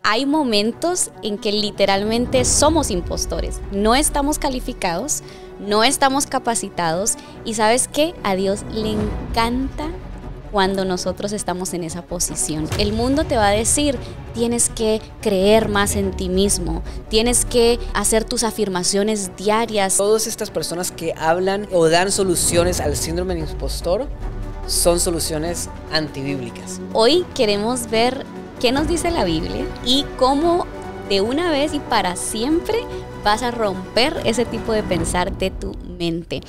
hay momentos en que literalmente somos impostores. No estamos calificados, no estamos capacitados y ¿sabes qué? A Dios le encanta cuando nosotros estamos en esa posición. El mundo te va a decir, tienes que creer más en ti mismo, tienes que hacer tus afirmaciones diarias. Todas estas personas que hablan o dan soluciones al síndrome del impostor son soluciones antibíblicas. Hoy queremos ver qué nos dice la Biblia y cómo de una vez y para siempre vas a romper ese tipo de pensar de tu mente.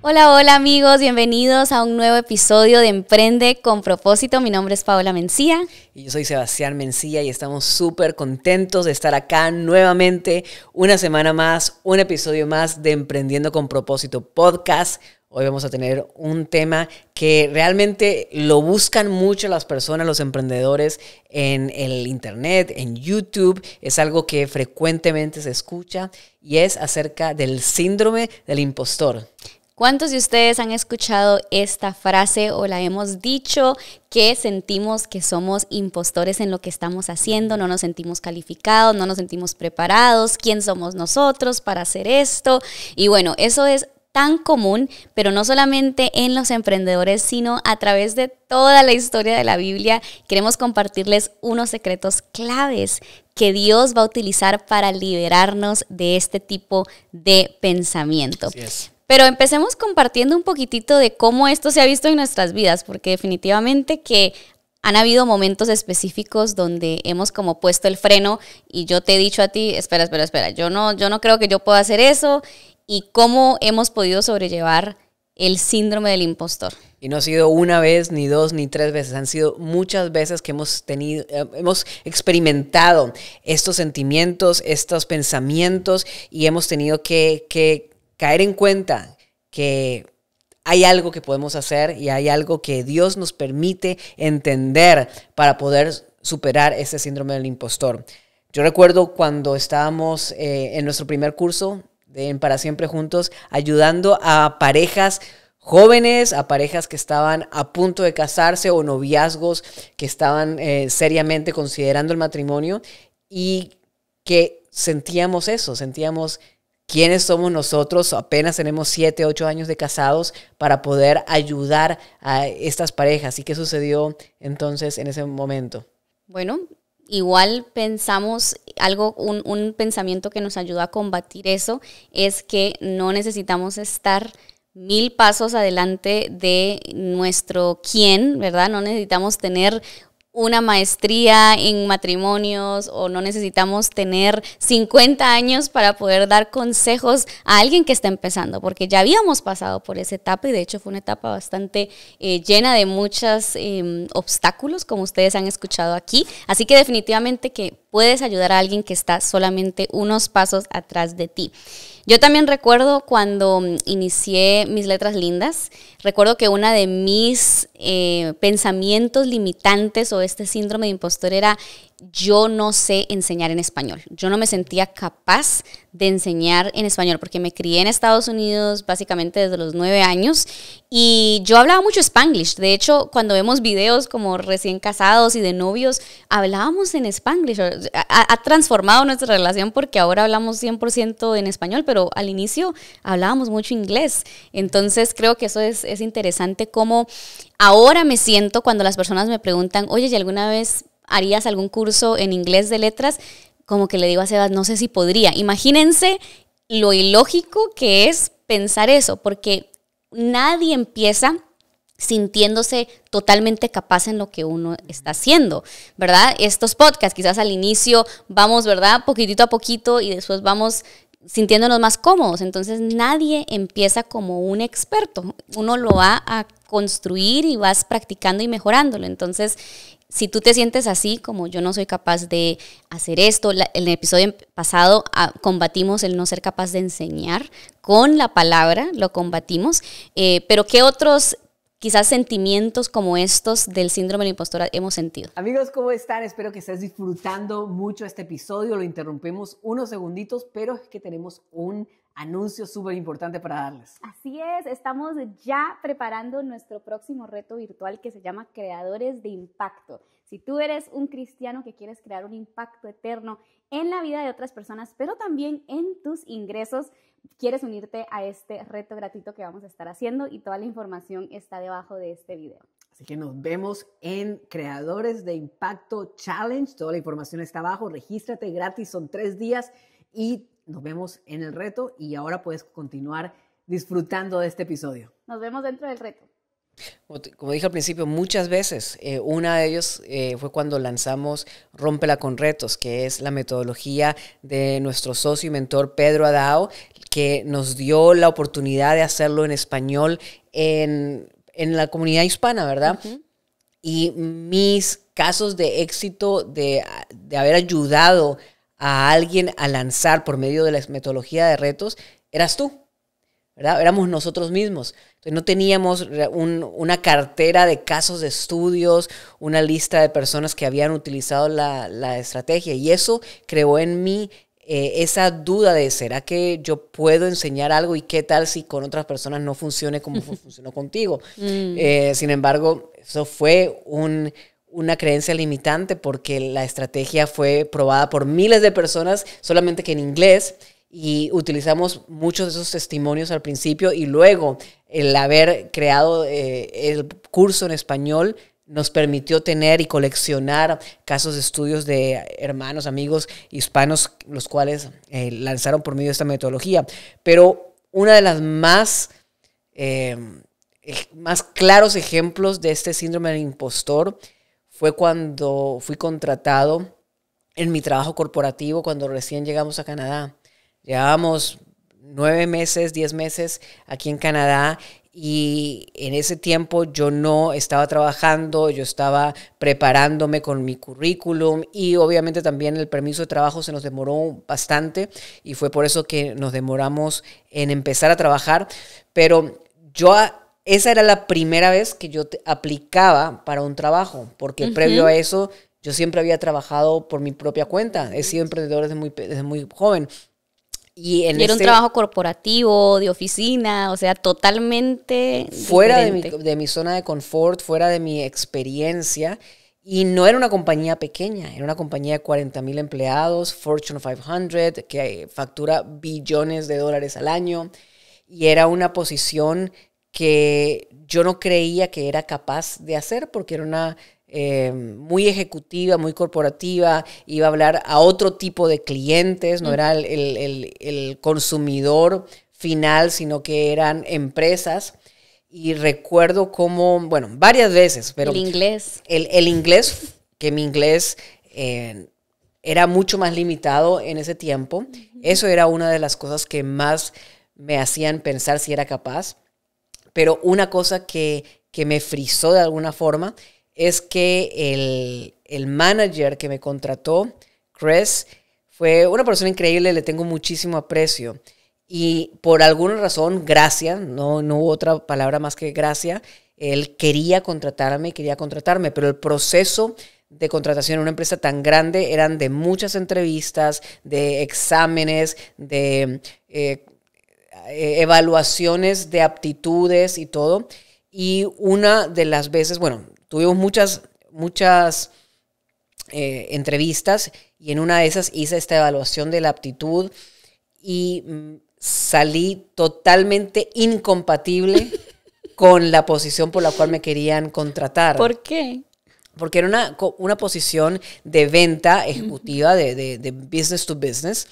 Hola, hola amigos, bienvenidos a un nuevo episodio de Emprende con Propósito. Mi nombre es Paola Mencía. Y yo soy Sebastián Mencía y estamos súper contentos de estar acá nuevamente, una semana más, un episodio más de Emprendiendo con Propósito Podcast. Hoy vamos a tener un tema que realmente lo buscan mucho las personas, los emprendedores en el internet, en YouTube. Es algo que frecuentemente se escucha y es acerca del síndrome del impostor. ¿Cuántos de ustedes han escuchado esta frase o la hemos dicho que sentimos que somos impostores en lo que estamos haciendo? No nos sentimos calificados, no nos sentimos preparados. ¿Quién somos nosotros para hacer esto? Y bueno, eso es tan común, pero no solamente en los emprendedores, sino a través de toda la historia de la Biblia. Queremos compartirles unos secretos claves que Dios va a utilizar para liberarnos de este tipo de pensamiento. Así es. Pero empecemos compartiendo un poquitito de cómo esto se ha visto en nuestras vidas, porque definitivamente que han habido momentos específicos donde hemos como puesto el freno y yo te he dicho a ti, espera, yo no creo que yo pueda hacer eso, y cómo hemos podido sobrellevar el síndrome del impostor. Y no ha sido una vez, ni dos, ni tres veces, han sido muchas veces que hemos experimentado estos sentimientos, estos pensamientos y hemos tenido que caer en cuenta que hay algo que podemos hacer y hay algo que Dios nos permite entender para poder superar ese síndrome del impostor. Yo recuerdo cuando estábamos en nuestro primer curso de Para Siempre Juntos, ayudando a parejas jóvenes, a parejas que estaban a punto de casarse o noviazgos que estaban seriamente considerando el matrimonio y que sentíamos eso, sentíamos ¿quiénes somos nosotros? Apenas tenemos 7, 8 años de casados para poder ayudar a estas parejas. ¿Y qué sucedió entonces en ese momento? Bueno, igual pensamos un pensamiento que nos ayuda a combatir eso es que no necesitamos estar 1000 pasos adelante de nuestro quién, ¿verdad? No necesitamos tener una maestría en matrimonios o no necesitamos tener 50 años para poder dar consejos a alguien que está empezando, porque ya habíamos pasado por esa etapa y de hecho fue una etapa bastante llena de muchos obstáculos, como ustedes han escuchado aquí. Así que definitivamente que puedes ayudar a alguien que está solamente unos pasos atrás de ti. Yo también recuerdo cuando inicié mis letras lindas, recuerdo que una de mis pensamientos limitantes o este síndrome de impostor era yo no sé enseñar en español. Yo no me sentía capaz de enseñar en español porque me crié en Estados Unidos básicamente desde los 9 años y yo hablaba mucho Spanglish. De hecho, cuando vemos videos como recién casados y de novios, hablábamos en Spanglish. Ha transformado nuestra relación porque ahora hablamos 100% en español, pero al inicio hablábamos mucho inglés. Entonces creo que eso es interesante cómo ahora me siento cuando las personas me preguntan, oye, ¿y alguna vez harías algún curso en inglés de letras? Como que le digo a Sebas, no sé si podría. Imagínense lo ilógico que es pensar eso, porque nadie empieza sintiéndose totalmente capaz en lo que uno está haciendo, ¿verdad? Estos podcasts, quizás al inicio vamos, ¿verdad? Poquitito a poquito y después vamos sintiéndonos más cómodos. Entonces nadie empieza como un experto. Uno lo va a construir y vas practicando y mejorándolo. Entonces, si tú te sientes así, como yo no soy capaz de hacer esto, en el episodio pasado combatimos el no ser capaz de enseñar con la palabra, lo combatimos, pero ¿qué otros quizás sentimientos como estos del síndrome del impostor hemos sentido? Amigos, ¿cómo están? Espero que estés disfrutando mucho este episodio. Lo interrumpimos unos segunditos, pero es que tenemos un anuncio súper importante para darles. Así es, estamos ya preparando nuestro próximo reto virtual que se llama Creadores de Impacto. Si tú eres un cristiano que quieres crear un impacto eterno en la vida de otras personas, pero también en tus ingresos, quieres unirte a este reto gratuito que vamos a estar haciendo y toda la información está debajo de este video. Así que nos vemos en Creadores de Impacto Challenge. Toda la información está abajo. Regístrate gratis, son 3 días y nos vemos en el reto. Y ahora puedes continuar disfrutando de este episodio. Nos vemos dentro del reto. Como dije al principio, muchas veces, una de ellos fue cuando lanzamos Rómpela con Retos, que es la metodología de nuestro socio y mentor Pedro Adao, que nos dio la oportunidad de hacerlo en español en la comunidad hispana, ¿verdad? Uh-huh. Y mis casos de éxito de haber ayudado a alguien a lanzar por medio de la metodología de retos, eras tú, ¿verdad? Éramos nosotros mismos. Entonces no teníamos una cartera de casos de estudios, una lista de personas que habían utilizado la estrategia. Y eso creó en mí esa duda de, ¿será que yo puedo enseñar algo? ¿Y qué tal si con otras personas no funcione como funcionó contigo? Sin embargo, eso fue una creencia limitante porque la estrategia fue probada por miles de personas, solamente que en inglés. Y utilizamos muchos de esos testimonios al principio y luego el haber creado el curso en español nos permitió tener y coleccionar casos de estudios de hermanos, amigos hispanos, los cuales lanzaron por medio de esta metodología. Pero una de las más claros ejemplos de este síndrome del impostor fue cuando fui contratado en mi trabajo corporativo cuando recién llegamos a Canadá. Llevábamos 9 meses, 10 meses aquí en Canadá y en ese tiempo yo no estaba trabajando, yo estaba preparándome con mi currículum y obviamente también el permiso de trabajo se nos demoró bastante y fue por eso que nos demoramos en empezar a trabajar, pero esa era la primera vez que yo aplicaba para un trabajo, porque previo a eso yo siempre había trabajado por mi propia cuenta, he sido emprendedor desde muy joven. Y era un trabajo corporativo, de oficina, o sea, totalmente fuera de mi zona de confort, fuera de mi experiencia. Y no era una compañía pequeña, era una compañía de 40,000 empleados, Fortune 500, que factura billones de dólares al año. Y era una posición que yo no creía que era capaz de hacer porque era una muy ejecutiva, muy corporativa, iba a hablar a otro tipo de clientes, no era el consumidor final, sino que eran empresas. Y recuerdo cómo, bueno, varias veces, pero el inglés. El inglés, que mi inglés era mucho más limitado en ese tiempo. Eso era una de las cosas que más me hacían pensar si era capaz. Pero una cosa que me frizó de alguna forma es que el manager que me contrató, Chris, fue una persona increíble, le tengo muchísimo aprecio. Y por alguna razón, gracia, no hubo otra palabra más que gracia, él quería contratarme, pero el proceso de contratación en una empresa tan grande eran de muchas entrevistas, de exámenes, de evaluaciones de aptitudes y todo. Y una de las veces, bueno, tuvimos muchas entrevistas y en una de esas hice esta evaluación de la aptitud y salí totalmente incompatible con la posición por la cual me querían contratar. ¿Por qué? Porque era una posición de venta ejecutiva, de business to business.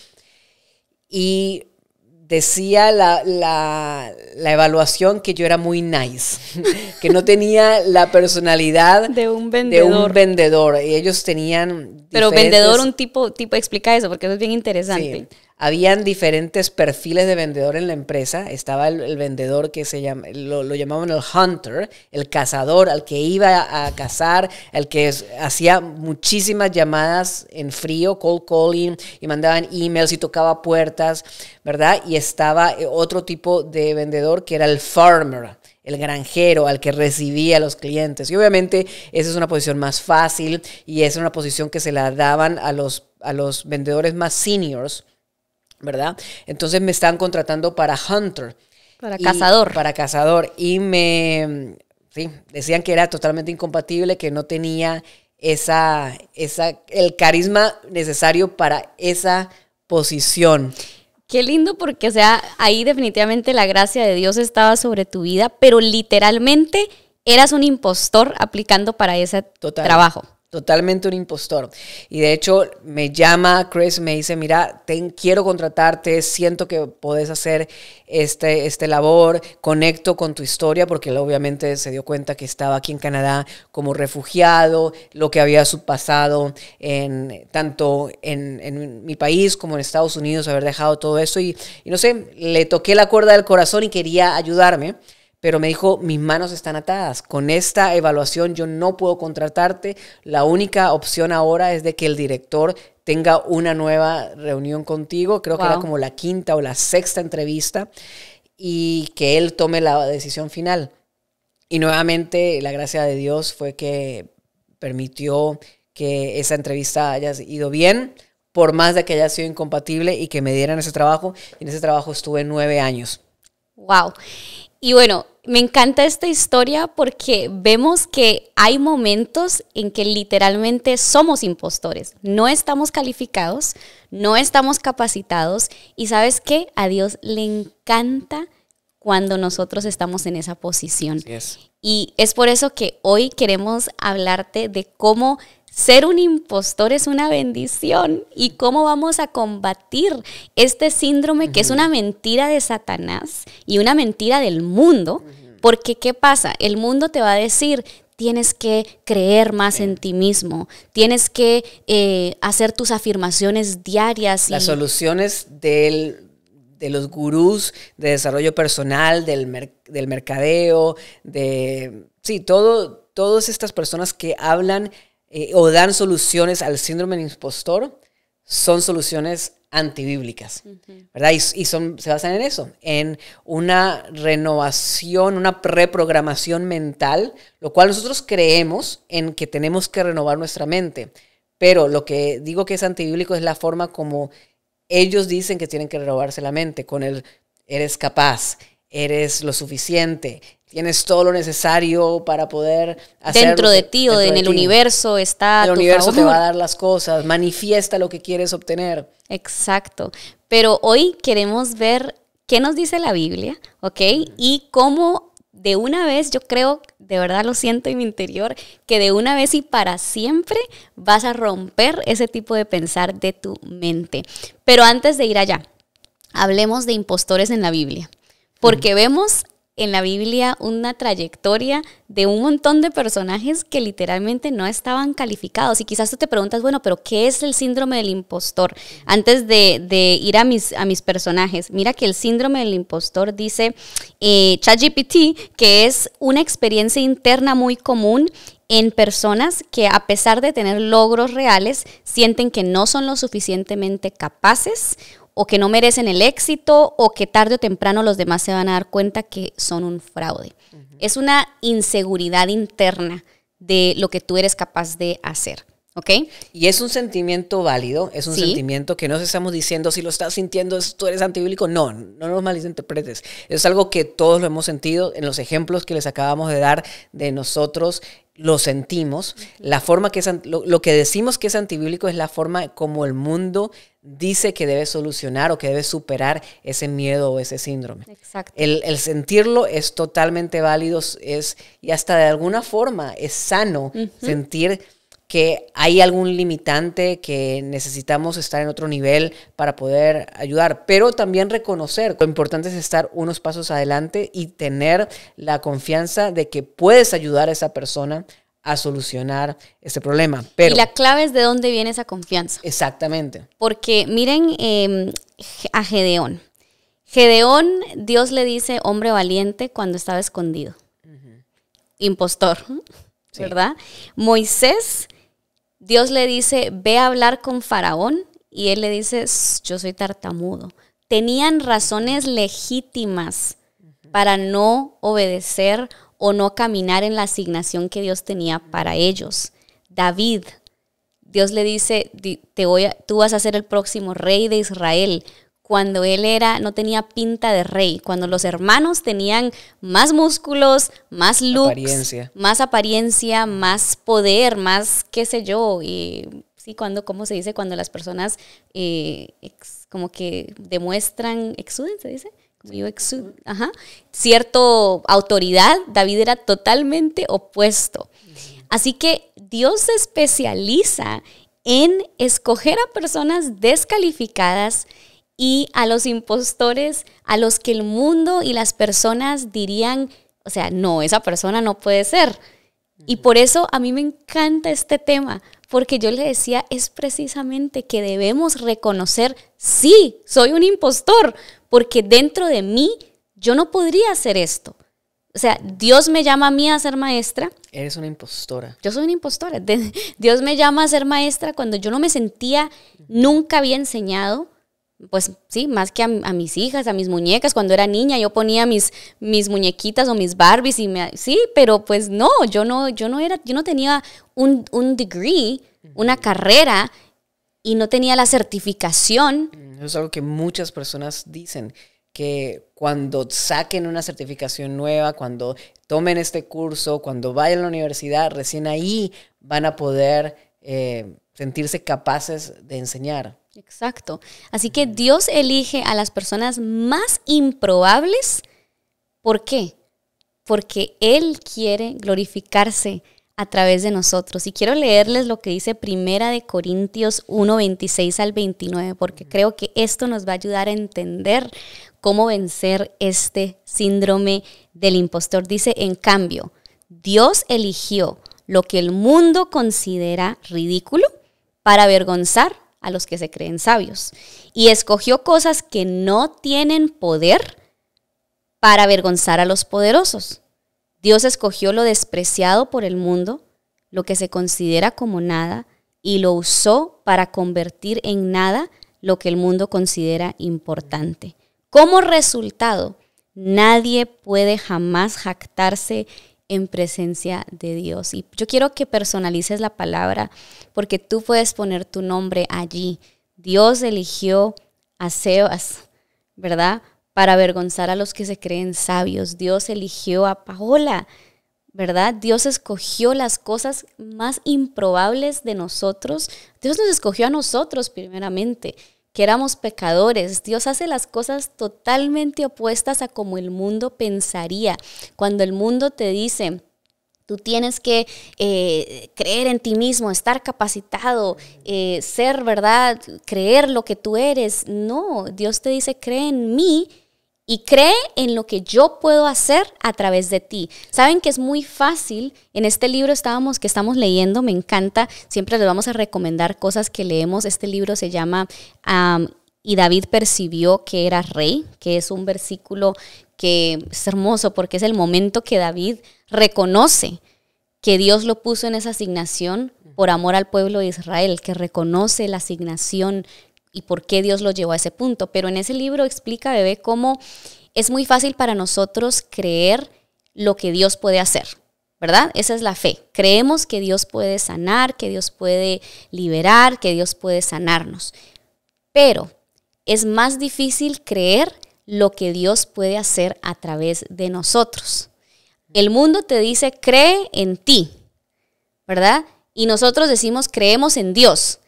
Y decía la evaluación que yo era muy nice, que no tenía la personalidad de un vendedor. Y ellos tenían Pero vendedor, un tipo, explica eso, porque eso es bien interesante. Sí. Habían diferentes perfiles de vendedor en la empresa. Estaba el vendedor que lo llamaban el hunter, el cazador, al que iba a cazar, el que hacía muchísimas llamadas en frío, cold calling, y mandaban emails y tocaba puertas, ¿verdad? Y estaba otro tipo de vendedor que era el farmer, el granjero, al que recibía a los clientes. Y obviamente esa es una posición más fácil y es una posición que se la daban a los vendedores más seniors, ¿verdad? Entonces me estaban contratando para hunter. Para cazador. Para cazador. Y decían que era totalmente incompatible, que no tenía el carisma necesario para esa posición. Qué lindo, porque, o sea, ahí definitivamente la gracia de Dios estaba sobre tu vida, pero literalmente eras un impostor aplicando para ese trabajo. Totalmente un impostor. Y de hecho me llama Chris, me dice, mira, quiero contratarte, siento que podés hacer este labor, conecto con tu historia, porque él obviamente se dio cuenta que estaba aquí en Canadá como refugiado, lo que había pasado tanto en mi país como en Estados Unidos, haber dejado todo eso y no sé, le toqué la cuerda del corazón y quería ayudarme. Pero me dijo, mis manos están atadas. Con esta evaluación yo no puedo contratarte. La única opción ahora es de que el director tenga una nueva reunión contigo. Creo que era como la 5ª o la 6ª entrevista. Y que él tome la decisión final. Y nuevamente la gracia de Dios fue que permitió que esa entrevista haya ido bien. Por más de que haya sido incompatible y que me dieran ese trabajo. Y en ese trabajo estuve 9 años. Wow. Y bueno, me encanta esta historia porque vemos que hay momentos en que literalmente somos impostores. No estamos calificados, no estamos capacitados y ¿sabes qué? A Dios le encanta cuando nosotros estamos en esa posición. Yes. Y es por eso que hoy queremos hablarte de cómo ser un impostor es una bendición y cómo vamos a combatir este síndrome que es una mentira de Satanás y una mentira del mundo. Porque, ¿qué pasa? El mundo te va a decir, tienes que creer más en ti mismo, tienes que hacer tus afirmaciones diarias. Las soluciones de los gurús de desarrollo personal, del mercadeo, todas estas personas que hablan o dan soluciones al síndrome del impostor, son soluciones antibíblicas, ¿verdad? Y se basan en eso, en una renovación, una reprogramación mental, lo cual nosotros creemos en que tenemos que renovar nuestra mente. Pero lo que digo que es antibíblico es la forma como ellos dicen que tienen que renovarse la mente, con el eres capaz, eres lo suficiente, tienes todo lo necesario para poder hacer dentro de ti o en el universo está el universo te va a dar las cosas, manifiesta lo que quieres obtener. Exacto, pero hoy queremos ver qué nos dice la Biblia, ¿ok? Y cómo de una vez, yo creo, de verdad lo siento en mi interior, que de una vez y para siempre vas a romper ese tipo de pensar de tu mente. Pero antes de ir allá, hablemos de impostores en la Biblia, porque vemos en la Biblia una trayectoria de un montón de personajes que literalmente no estaban calificados. Y quizás tú te preguntas, bueno, pero ¿qué es el síndrome del impostor? Antes de ir a mis personajes, mira que el síndrome del impostor dice ChatGPT que es una experiencia interna muy común en personas que a pesar de tener logros reales, sienten que no son lo suficientemente capaces o que no merecen el éxito, o que tarde o temprano los demás se van a dar cuenta que son un fraude. Es una inseguridad interna de lo que tú eres capaz de hacer, ¿ok? Y es un sentimiento válido, es un sentimiento que no estamos diciendo, si lo estás sintiendo, tú eres antibíblico. No nos malinterpretes. Es algo que todos lo hemos sentido en los ejemplos que les acabamos de dar de nosotros. Lo sentimos. La forma que lo que decimos que es antibíblico es la forma como el mundo dice que debe solucionar o que debe superar ese miedo o ese síndrome. Exacto. El sentirlo es totalmente válido, y hasta de alguna forma es sano sentir que hay algún limitante, que necesitamos estar en otro nivel para poder ayudar, pero también reconocer lo importante es estar unos pasos adelante y tener la confianza de que puedes ayudar a esa persona a solucionar este problema. Pero, y la clave es de dónde viene esa confianza. Exactamente. Porque miren a Gedeón. Gedeón, Dios le dice hombre valiente cuando estaba escondido. Impostor, ¿verdad? Sí. Moisés, Dios le dice, ve a hablar con Faraón, y él le dice, yo soy tartamudo. Tenían razones legítimas para no obedecer o no caminar en la asignación que Dios tenía para ellos. David, Dios le dice, tú vas a ser el próximo rey de Israel. cuando él no tenía pinta de rey, cuando los hermanos tenían más músculos, más looks, más apariencia, más poder, más qué sé yo, y sí, ¿cómo se dice? Cuando las personas como que demuestran, exuden, ¿se dice? Como yo exudo, cierto autoridad. David era totalmente opuesto. Así que Dios se especializa en escoger a personas descalificadas y a los impostores, a los que el mundo y las personas dirían, o sea, no, esa persona no puede ser. Y por eso a mí me encanta este tema, porque yo le decía, es precisamente que debemos reconocer, sí, soy un impostor, porque dentro de mí yo no podría hacer esto. O sea, Dios me llama a mí a ser maestra. Eres una impostora. Yo soy una impostora. Dios me llama a ser maestra cuando yo no me sentía, nunca había enseñado. Pues sí, más que a mis hijas, a mis muñecas. Cuando era niña yo ponía mis muñequitas o mis Barbies sí, pero pues no, yo no tenía un degree, una carrera, y no tenía la certificación. Eso es algo que muchas personas dicen, que cuando saquen una certificación nueva, cuando tomen este curso, cuando vayan a la universidad, recién ahí van a poder sentirse capaces de enseñar. Exacto. Así que Dios elige a las personas más improbables. ¿Por qué? Porque Él quiere glorificarse a través de nosotros. Y quiero leerles lo que dice Primera de Corintios 1, 26 al 29, porque creo que esto nos va a ayudar a entender cómo vencer este síndrome del impostor. Dice, en cambio, Dios eligió lo que el mundo considera ridículo para avergonzar a los que se creen sabios, y escogió cosas que no tienen poder para avergonzar a los poderosos. Dios escogió lo despreciado por el mundo, lo que se considera como nada, y lo usó para convertir en nada lo que el mundo considera importante. Como resultado, nadie puede jamás jactarse en presencia de Dios. Y yo quiero que personalices la palabra, porque tú puedes poner tu nombre allí. Dios eligió a Sebas, ¿verdad?, para avergonzar a los que se creen sabios. Dios eligió a Paola, ¿verdad? Dios escogió las cosas más improbables de nosotros. Dios nos escogió a nosotros primeramente, que éramos pecadores. Dios hace las cosas totalmente opuestas a como el mundo pensaría. Cuando el mundo te dice, tú tienes que creer en ti mismo, estar capacitado, ser, ¿verdad?, creer lo que tú eres. No, Dios te dice, cree en mí y cree en lo que yo puedo hacer a través de ti. Saben que es muy fácil. En este libro que estamos leyendo, me encanta, siempre les vamos a recomendar cosas que leemos. Este libro se llama Y David percibió que era rey, que es un versículo que es hermoso porque es el momento que David reconoce que Dios lo puso en esa asignación por amor al pueblo de Israel, que reconoce la asignación y por qué Dios lo llevó a ese punto. Pero en ese libro explica, bebé, cómo es muy fácil para nosotros creer lo que Dios puede hacer, ¿verdad? Esa es la fe. Creemos que Dios puede sanar, que Dios puede liberar, que Dios puede sanarnos. Pero es más difícil creer lo que Dios puede hacer a través de nosotros. El mundo te dice, cree en ti, ¿verdad? Y nosotros decimos, creemos en Dios.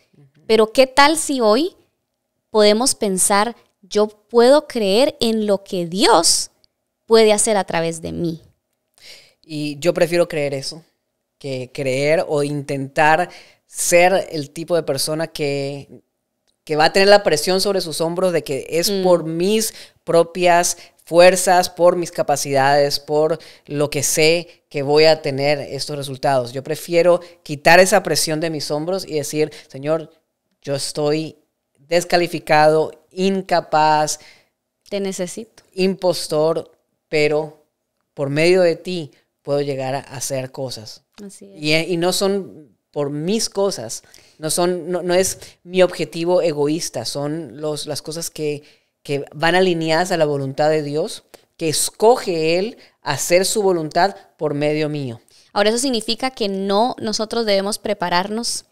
Pero ¿qué tal si hoy podemos pensar, yo puedo creer en lo que Dios puede hacer a través de mí? Y yo prefiero creer eso, que creer o intentar ser el tipo de persona que va a tener la presión sobre sus hombros de que es por mis propias fuerzas, por mis capacidades, por lo que sé que voy a tener estos resultados. Yo prefiero quitar esa presión de mis hombros y decir, Señor, yo estoy descalificado, incapaz, te necesito, impostor, pero por medio de ti puedo llegar a hacer cosas. Así es. Y no son por mis cosas, no es mi objetivo egoísta, son las cosas que van alineadas a la voluntad de Dios, que escoge Él hacer su voluntad por medio mío. Ahora, eso significa que no nosotros debemos prepararnos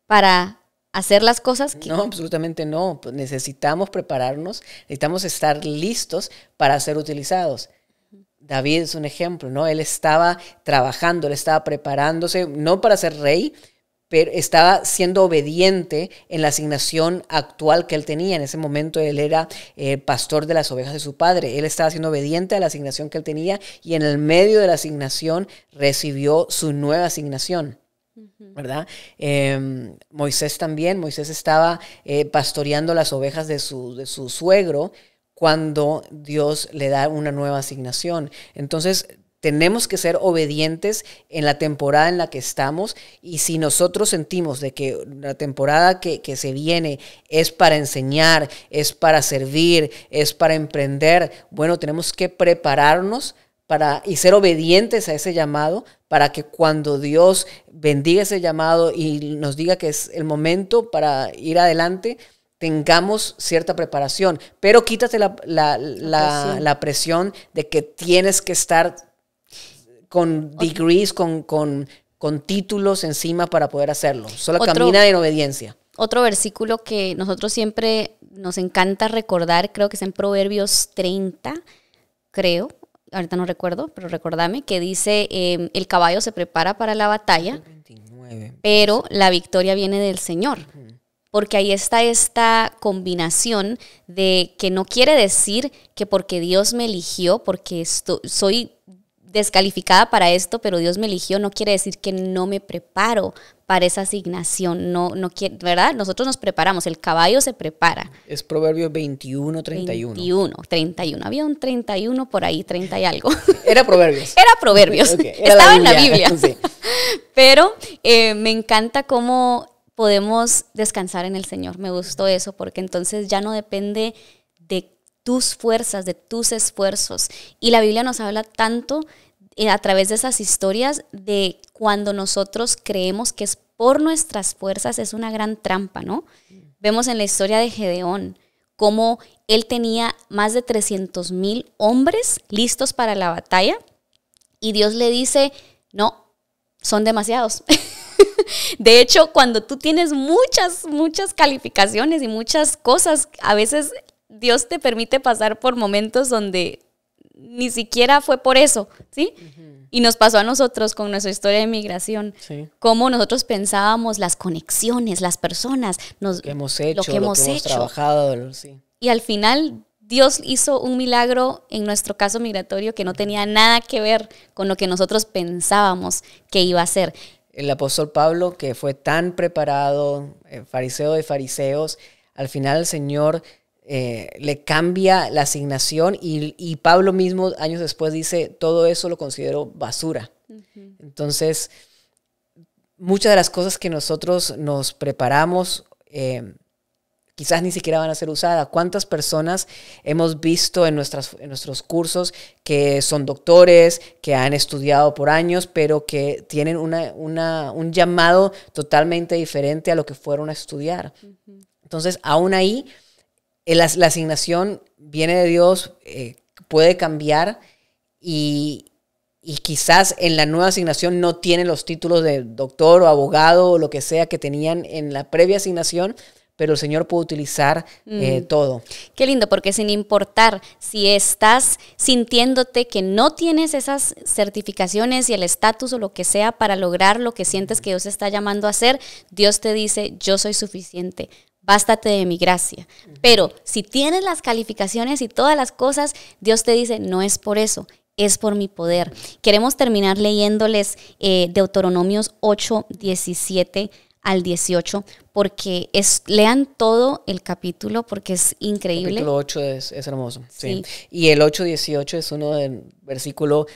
para hacer las cosas que... No, absolutamente no. Pues necesitamos prepararnos, necesitamos estar listos para ser utilizados. David es un ejemplo, ¿no? Él estaba trabajando, él estaba preparándose, no para ser rey, pero estaba siendo obediente en la asignación actual que él tenía. En ese momento él era pastor de las ovejas de su padre. Él estaba siendo obediente a la asignación que él tenía y en el medio de la asignación recibió su nueva asignación, ¿verdad? Moisés también. Moisés estaba pastoreando las ovejas de su suegro cuando Dios le da una nueva asignación. Entonces, tenemos que ser obedientes en la temporada en la que estamos, y si nosotros sentimos de que la temporada que se viene es para enseñar, es para servir, es para emprender, bueno, tenemos que prepararnos y ser obedientes a ese llamado, para que cuando Dios bendiga ese llamado y nos diga que es el momento para ir adelante, tengamos cierta preparación. Pero quítate la presión de que tienes que estar con degrees, con títulos encima para poder hacerlo. Solo camina en obediencia. Otro versículo que nosotros siempre nos encanta recordar, creo que es en Proverbios 30, creo, ahorita no recuerdo, pero recordame, que dice, el caballo se prepara para la batalla, 29. Pero la victoria viene del Señor. Porque ahí está esta combinación de que no quiere decir que porque Dios me eligió, porque soy descalificada para esto, pero Dios me eligió, no quiere decir que no me preparo para esa asignación, no quiere, ¿verdad? Nosotros nos preparamos, el caballo se prepara. Es Proverbios 21, 31. 31, había un 31 por ahí, 30 y algo. Era Proverbios. Era Proverbios, okay. Estaba en la Biblia. Sí. Pero me encanta cómo podemos descansar en el Señor, me gustó eso, porque entonces ya no depende de tus fuerzas, de tus esfuerzos. Y la Biblia nos habla tanto a través de esas historias de cuando nosotros creemos que es por nuestras fuerzas, es una gran trampa, ¿no? Vemos en la historia de Gedeón cómo él tenía más de 300,000 hombres listos para la batalla y Dios le dice, no, son demasiados. De hecho, cuando tú tienes muchas calificaciones y muchas cosas, a veces Dios te permite pasar por momentos donde ni siquiera fue por eso, ¿sí? Y nos pasó a nosotros con nuestra historia de migración. Sí. Cómo nosotros pensábamos las conexiones, las personas, lo que hemos trabajado. Sí. Y al final Dios hizo un milagro en nuestro caso migratorio que no tenía nada que ver con lo que nosotros pensábamos que iba a ser. El apóstol Pablo, que fue tan preparado, fariseo de fariseos, al final el Señor le cambia la asignación y Pablo mismo años después dice, todo eso lo considero basura. Entonces, muchas de las cosas que nosotros nos preparamos quizás ni siquiera van a ser usadas. ¿Cuántas personas hemos visto en nuestros cursos que son doctores, que han estudiado por años, pero que tienen un llamado totalmente diferente a lo que fueron a estudiar? Entonces, aún ahí, la asignación viene de Dios, puede cambiar y quizás en la nueva asignación no tienen los títulos de doctor o abogado o lo que sea que tenían en la previa asignación, pero el Señor puede utilizar todo. Qué lindo, porque sin importar si estás sintiéndote que no tienes esas certificaciones y el estatus o lo que sea para lograr lo que sientes que Dios está llamando a hacer, Dios te dice, yo soy suficiente. Bástate de mi gracia. Pero si tienes las calificaciones y todas las cosas, Dios te dice, no es por eso, es por mi poder. Queremos terminar leyéndoles Deuteronomios 8, 17 al 18, porque lean todo el capítulo, porque es increíble. El capítulo 8 es hermoso. Sí. Y el 8, 18 es uno del versículo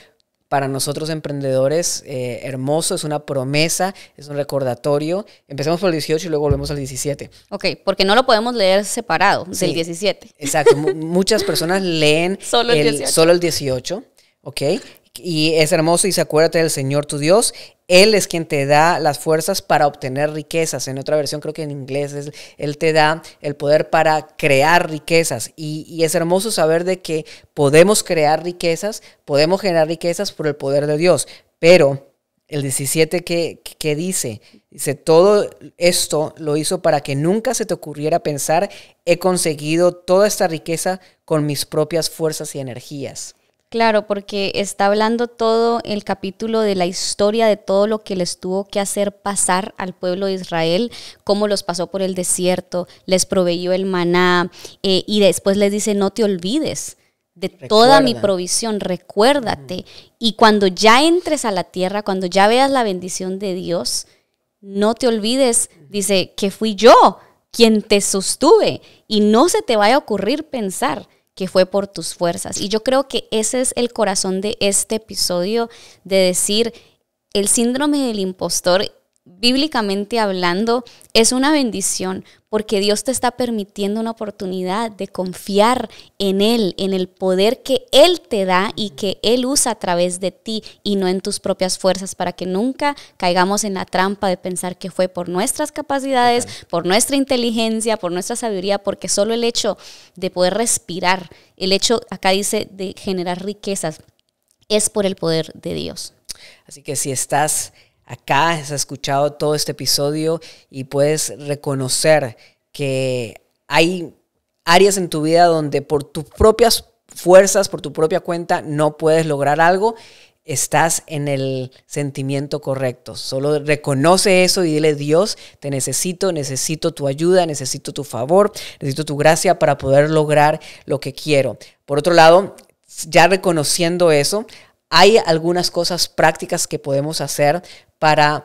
para nosotros emprendedores hermoso, es una promesa, es un recordatorio. Empezamos por el 18 y luego volvemos al 17. Ok, porque no lo podemos leer separado del 17. Exacto, muchas personas leen solo el 18, ok, y es hermoso, y dice, acuérdate del Señor tu Dios, Él es quien te da las fuerzas para obtener riquezas. En otra versión, creo que en inglés, Él te da el poder para crear riquezas. Y es hermoso saber de que podemos crear riquezas, podemos generar riquezas por el poder de Dios. Pero el 17 que dice, todo esto lo hizo para que nunca se te ocurriera pensar, he conseguido toda esta riqueza con mis propias fuerzas y energías. Claro, porque está hablando todo el capítulo de la historia de todo lo que les tuvo que hacer pasar al pueblo de Israel, cómo los pasó por el desierto, les proveyó el maná, y después les dice, no te olvides de toda mi provisión, recuérdate. Y cuando ya entres a la tierra, cuando ya veas la bendición de Dios, no te olvides, dice, que fui yo quien te sostuve, y no se te vaya a ocurrir pensar que fue por tus fuerzas. Y yo creo que ese es el corazón de este episodio, de decir, el síndrome del impostor, bíblicamente hablando, es una bendición, porque Dios te está permitiendo una oportunidad de confiar en Él, en el poder que Él te da y que Él usa a través de ti y no en tus propias fuerzas, para que nunca caigamos en la trampa de pensar que fue por nuestras capacidades, por nuestra inteligencia, por nuestra sabiduría, porque solo el hecho de poder respirar, el hecho, acá dice, de generar riquezas, es por el poder de Dios. Así que si estás acá, has escuchado todo este episodio y puedes reconocer que hay áreas en tu vida donde por tus propias fuerzas, por tu propia cuenta, no puedes lograr algo, estás en el sentimiento correcto. Solo reconoce eso y dile, Dios, te necesito tu ayuda, necesito tu favor, necesito tu gracia para poder lograr lo que quiero. Por otro lado, ya reconociendo eso, hay algunas cosas prácticas que podemos hacer para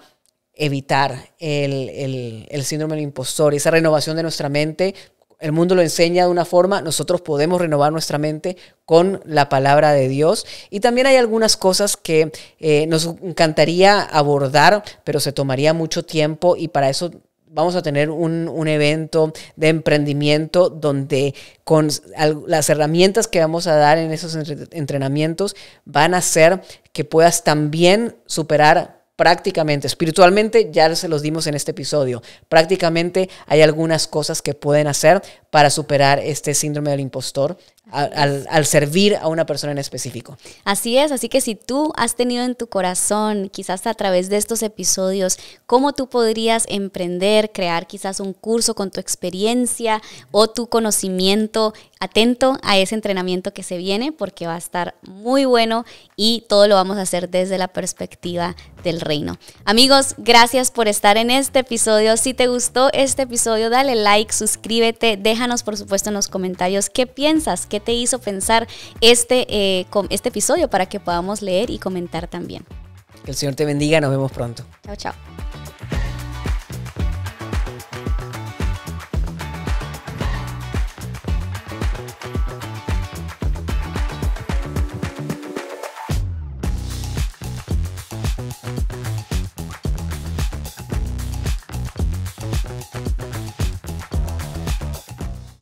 evitar el síndrome del impostor, esa renovación de nuestra mente. El mundo lo enseña de una forma, nosotros podemos renovar nuestra mente con la palabra de Dios. Y también hay algunas cosas que nos encantaría abordar, pero se tomaría mucho tiempo, y para eso vamos a tener un evento de emprendimiento donde con las herramientas que vamos a dar en esos entrenamientos van a hacer que puedas también superar prácticamente, espiritualmente ya se los dimos en este episodio, prácticamente hay algunas cosas que pueden hacer para superar este síndrome del impostor al servir a una persona en específico. Así es, así que si tú has tenido en tu corazón, quizás a través de estos episodios, cómo tú podrías emprender, crear quizás un curso con tu experiencia o tu conocimiento, atento a ese entrenamiento que se viene, porque va a estar muy bueno y todo lo vamos a hacer desde la perspectiva del reino. Amigos, gracias por estar en este episodio. Si te gustó este episodio, dale like, suscríbete, déjanos por supuesto en los comentarios qué piensas, qué te hizo pensar este episodio, para que podamos leer y comentar también. Que el Señor te bendiga, nos vemos pronto. Chao, chao.